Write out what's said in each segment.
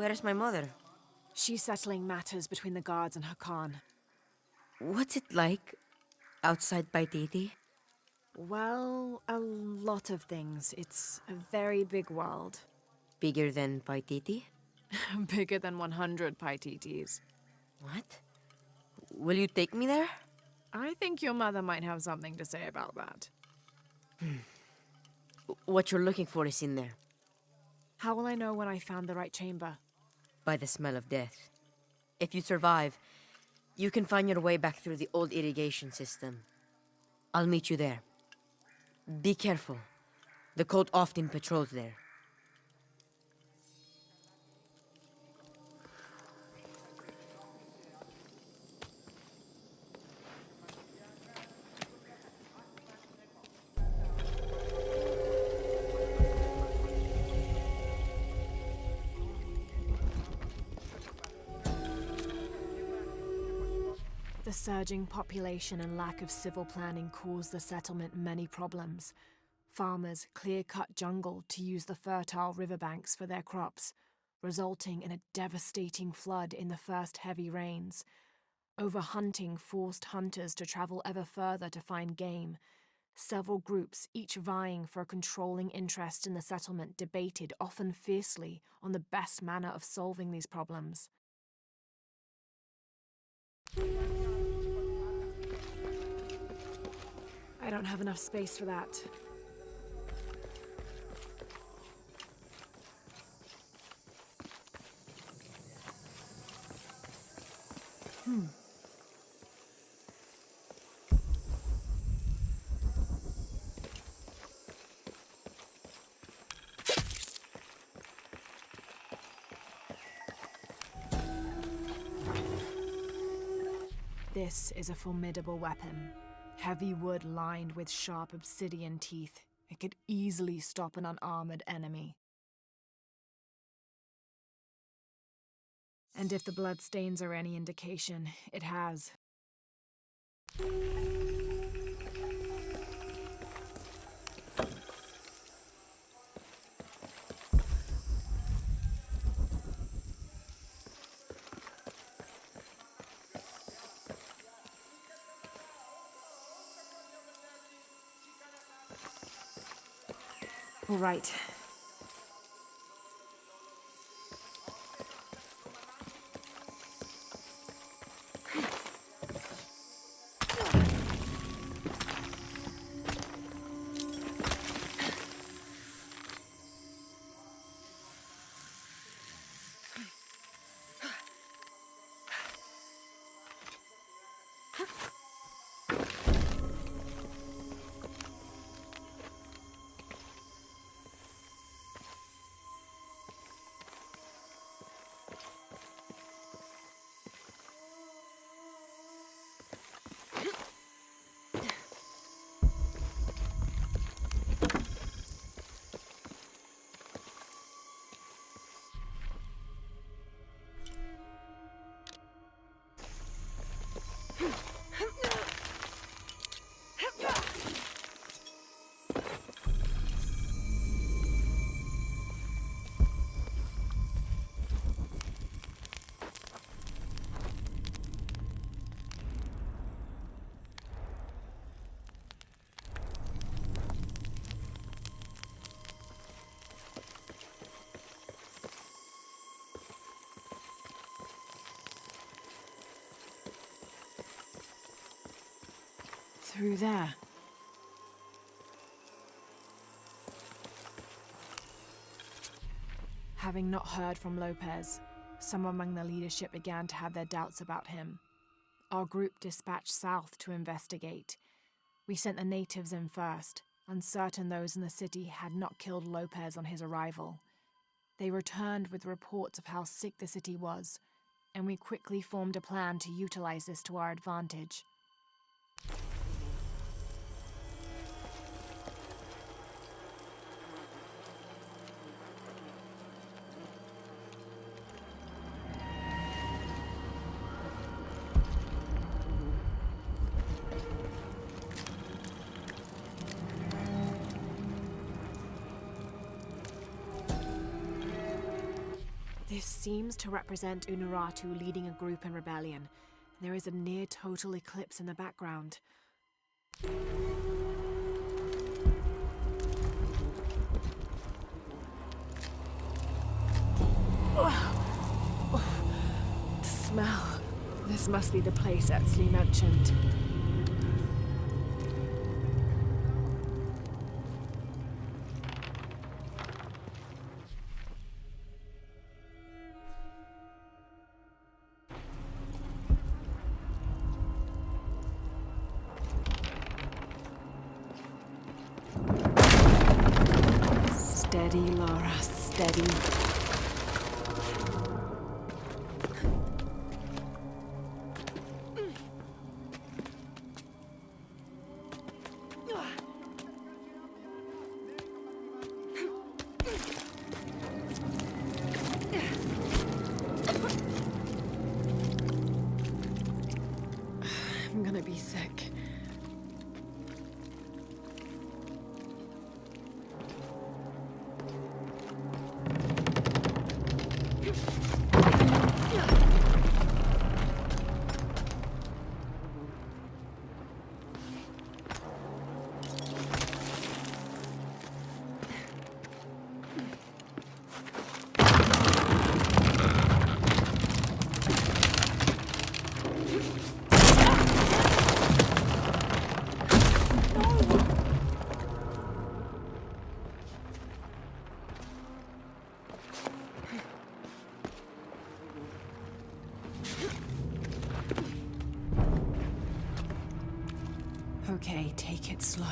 Where is my mother? She's settling matters between the guards and her Khan. What's it like outside Paititi? Well, a lot of things. It's a very big world. Bigger than Paititi? Bigger than 100 Paititis. What? Will you take me there? I think your mother might have something to say about that. What you're looking for is in there. How will I know when I found the right chamber? By the smell of death. If you survive, you can find your way back through the old irrigation system. I'll meet you there. Be careful. The cult often patrols there. The surging population and lack of civil planning caused the settlement many problems. Farmers clear-cut jungle to use the fertile riverbanks for their crops, resulting in a devastating flood in the first heavy rains. Overhunting forced hunters to travel ever further to find game. Several groups, each vying for a controlling interest in the settlement, debated, often fiercely, on the best manner of solving these problems. I don't have enough space for that. This is a formidable weapon. Heavy wood lined with sharp obsidian teeth. It could easily stop an unarmored enemy. And if the bloodstains are any indication, it has. All right. Through there. Having not heard from Lopez, some among the leadership began to have their doubts about him. Our group dispatched south to investigate. We sent the natives in first, uncertain those in the city had not killed Lopez on his arrival. They returned with reports of how sick the city was, and we quickly formed a plan to utilize this to our advantage. This seems to represent Unuratu leading a group in rebellion. There is a near-total eclipse in the background. The smell. This must be the place Etzli mentioned. Steady, Lara, steady. I'm gonna be sick. Okay, take it slow.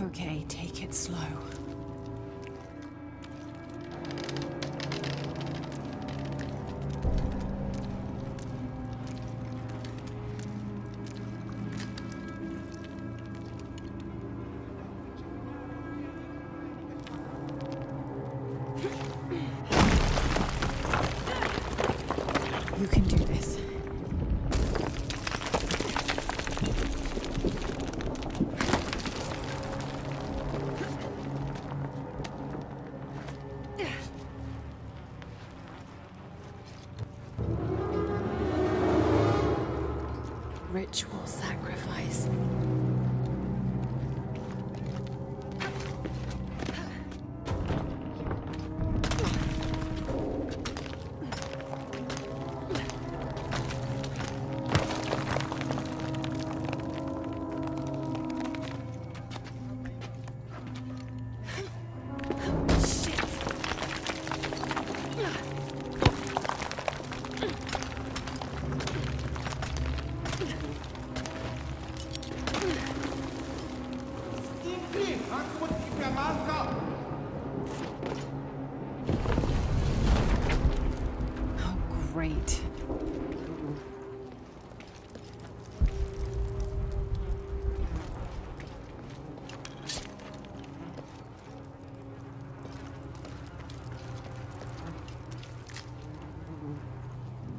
Okay, take it slow. You can do this. Ritual sacrifice. Oh, great.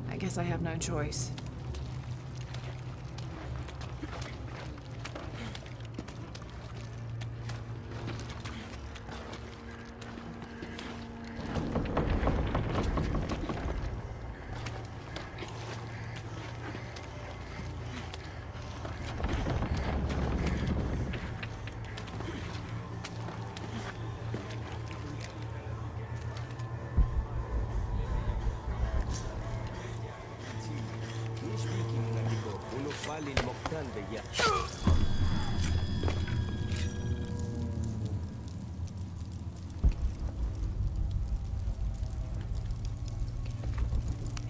I guess I have no choice.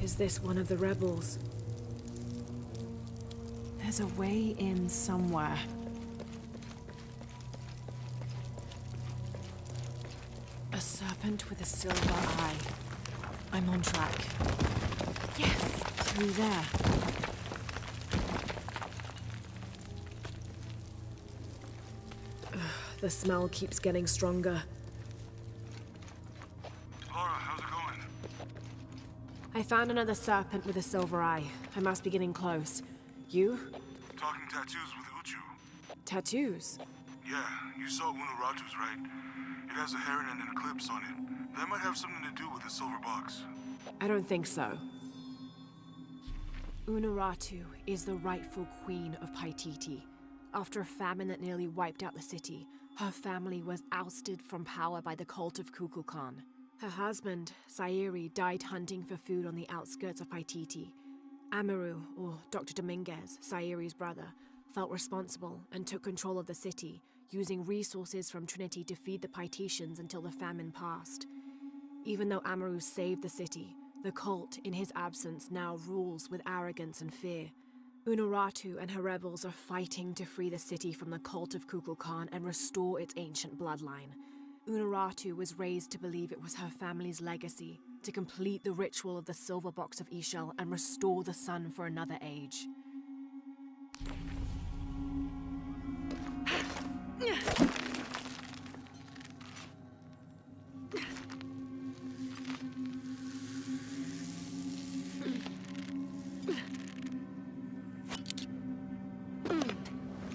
Is this one of the rebels? There's a way in somewhere. A serpent with a silver eye. I'm on track. Yes, through there. Ugh, the smell keeps getting stronger. Laura, how's it going? I found another serpent with a silver eye. I must be getting close. You? Talking tattoos with Uchu. Tattoos? Yeah, you saw Unuratu's, right? It has a heron and an eclipse on it. That might have something to do with the silver box. I don't think so. Unuratu is the rightful queen of Paititi. After a famine that nearly wiped out the city, her family was ousted from power by the cult of Kukulkan. Her husband, Sayiri, died hunting for food on the outskirts of Paititi. Amaru, or Dr. Dominguez, Sayiri's brother, felt responsible and took control of the city, using resources from Trinity to feed the Paititians until the famine passed. Even though Amaru saved the city, the cult, in his absence, now rules with arrogance and fear. Unuratu and her rebels are fighting to free the city from the cult of Kukulkan and restore its ancient bloodline. Unuratu was raised to believe it was her family's legacy, to complete the ritual of the silver box of Ishel and restore the sun for another age.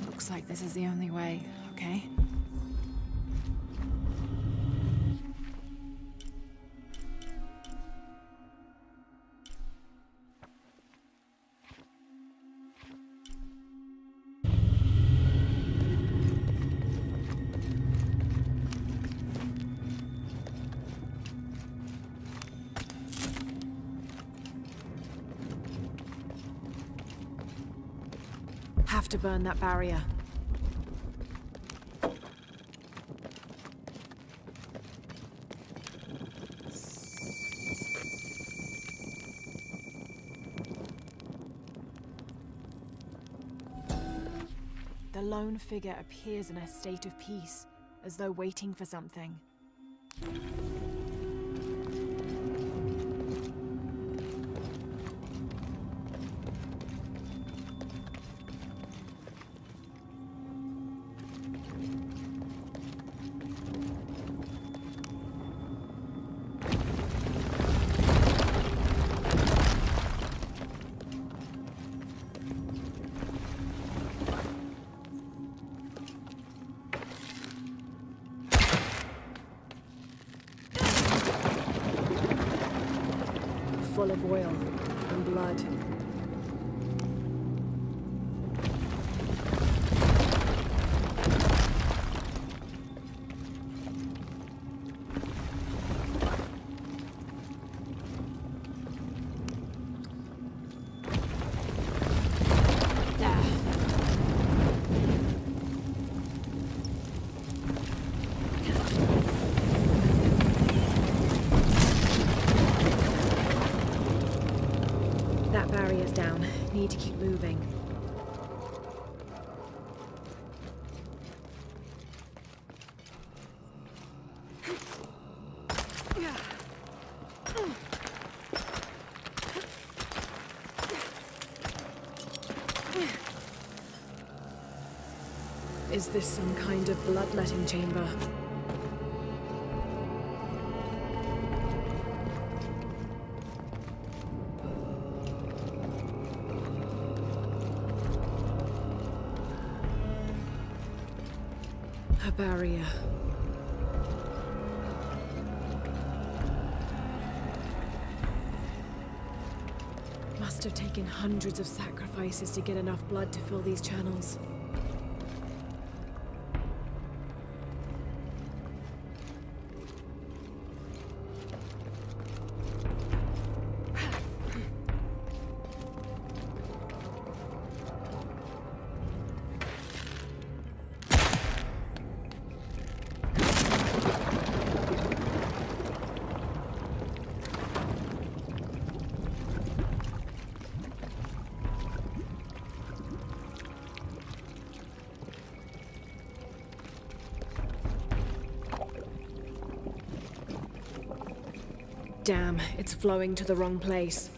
Looks like this is the only way, okay? Have to burn that barrier. The lone figure appears in a state of peace, as though waiting for something. Full of oil and blood. That barrier's down. Need to keep moving. Is this some kind of bloodletting chamber? A barrier. Must have taken hundreds of sacrifices to get enough blood to fill these channels. Damn, it's flowing to the wrong place.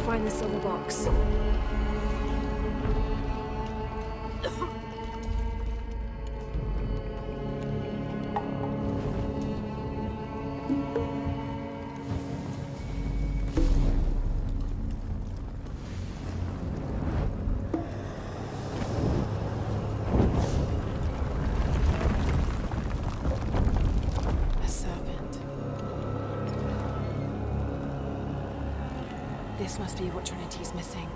Find the silver box. A serpent. This must be what Trinity's missing.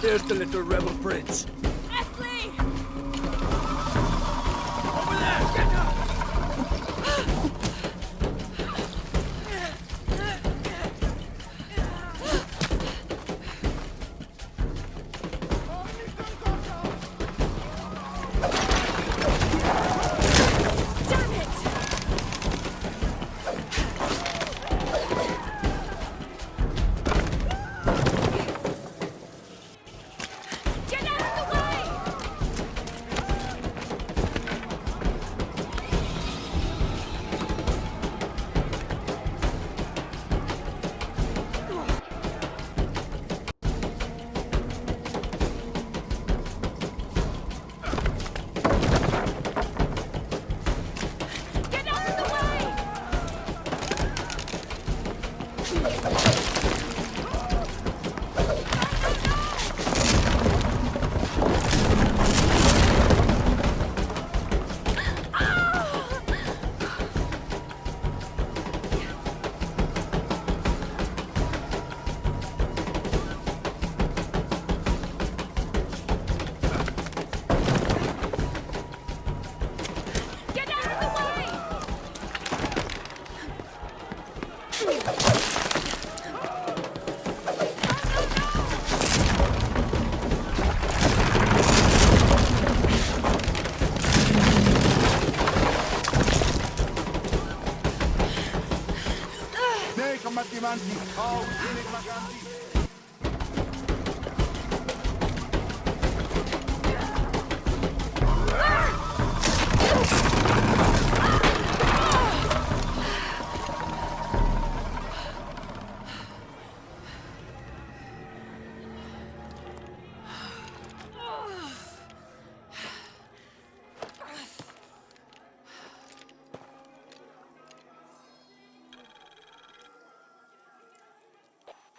There's the little rebel prince. Ashley! Over there! Get up!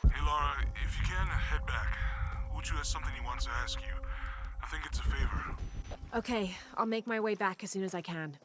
Hey, Laura, if you can, head back. Uchu has something he wants to ask you. I think it's a favor. Okay, I'll make my way back as soon as I can.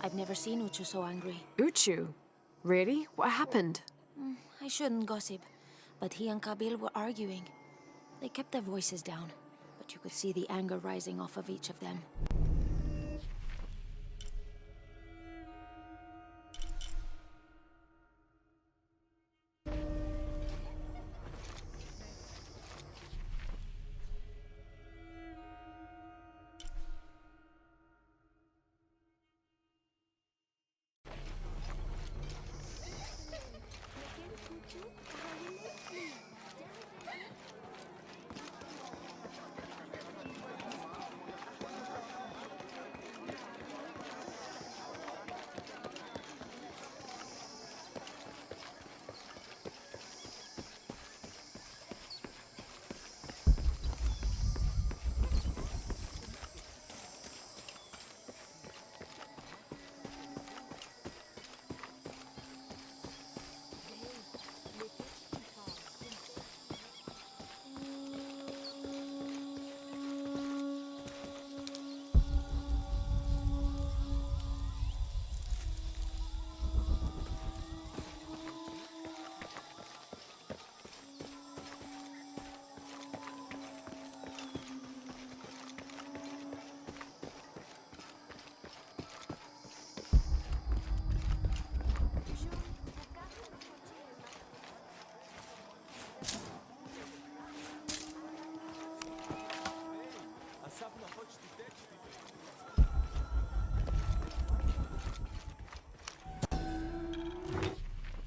I've never seen Uchu so angry. Uchu? Really? What happened? I shouldn't gossip, but he and Kabil were arguing. They kept their voices down, but you could see the anger rising off of each of them.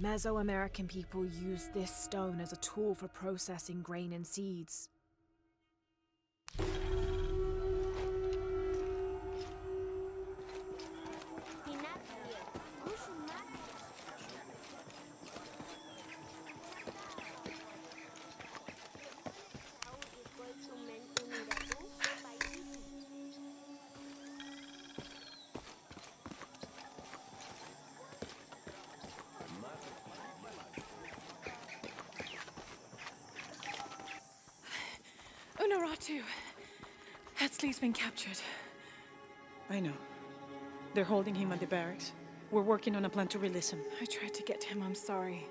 Mesoamerican people used this stone as a tool for processing grain and seeds. Unaratu. Hetzley's been captured. I know. They're holding him at the barracks. We're working on a plan to release him. I tried to get him, I'm sorry.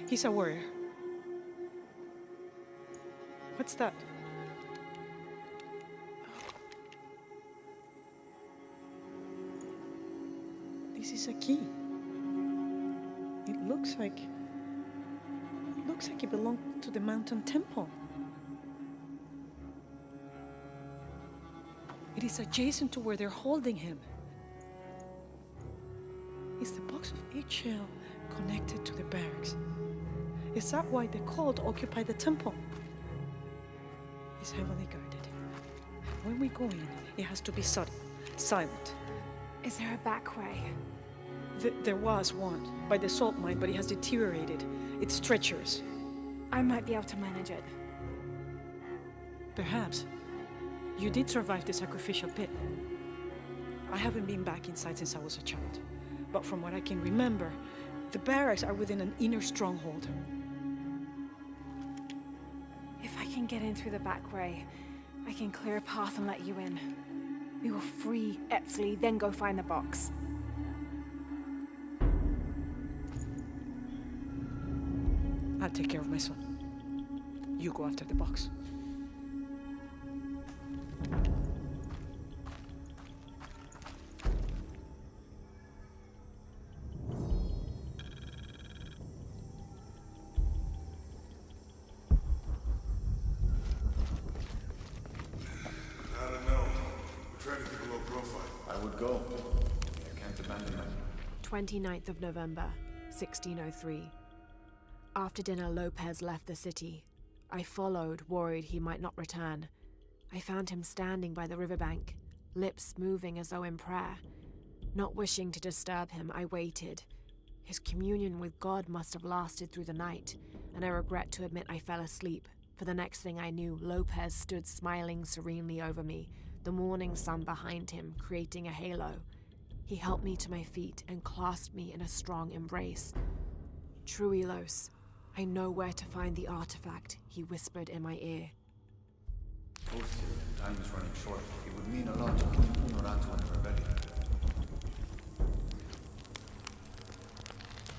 He's a warrior. What's that? This is a key. It looks like it belonged to the mountain temple. It is adjacent to where they're holding him. Is the box of eggshell connected to the barracks? Is that why the cult occupied the temple? It's heavily guarded. When we go in, it has to be subtle, silent. Is there a back way? There was one, by the salt mine, but it has deteriorated. It's treacherous. I might be able to manage it. Perhaps. You did survive the sacrificial pit. I haven't been back inside since I was a child. But from what I can remember, the barracks are within an inner stronghold. If I can get in through the back way, I can clear a path and let you in. We will free Etzli, then go find the box. I'll take care of my son. You go after the box. I don't know. We're trying to keep a low profile. I would go. I can't abandon them. 29th of November, 1603. After dinner, Lopez left the city. I followed, worried he might not return. I found him standing by the riverbank, lips moving as though in prayer. Not wishing to disturb him, I waited. His communion with God must have lasted through the night, and I regret to admit I fell asleep, for the next thing I knew, Lopez stood smiling serenely over me, the morning sun behind him, creating a halo. He helped me to my feet and clasped me in a strong embrace. Truilos, I know where to find the artifact, he whispered in my ear. Post here, time is running short. It would mean a lot to King Honorato and the rebellion.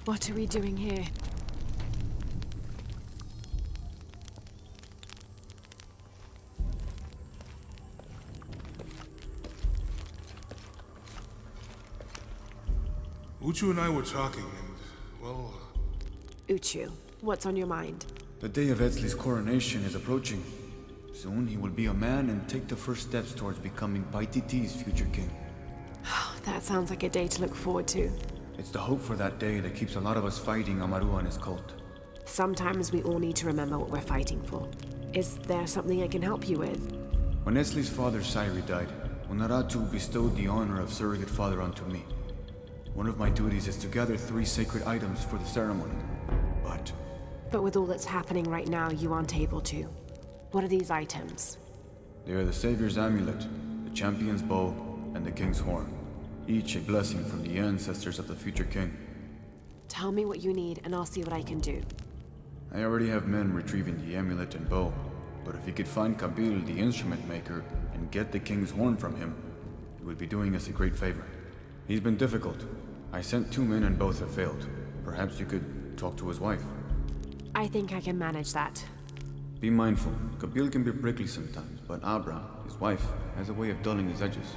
What are we doing here? Uchu and I were talking, and, well, Uchu, what's on your mind? The day of Etzli's coronation is approaching. Soon he will be a man and take the first steps towards becoming Paititi's future king. That sounds like a day to look forward to. It's the hope for that day that keeps a lot of us fighting Amaru and his cult. Sometimes we all need to remember what we're fighting for. Is there something I can help you with? When Etzli's father Sairi died, Honoratu bestowed the honor of surrogate father onto me. One of my duties is to gather 3 sacred items for the ceremony. But with all that's happening right now, you aren't able to. What are these items? They are the Savior's amulet, the champion's bow, and the king's horn. Each a blessing from the ancestors of the future king. Tell me what you need, and I'll see what I can do. I already have men retrieving the amulet and bow, but if you could find Kabil, the instrument maker, and get the king's horn from him, you would be doing us a great favor. He's been difficult. I sent 2 men and both have failed. Perhaps you could talk to his wife. I think I can manage that. Be mindful. Kabil can be prickly sometimes, but Abra, his wife, has a way of dulling his edges.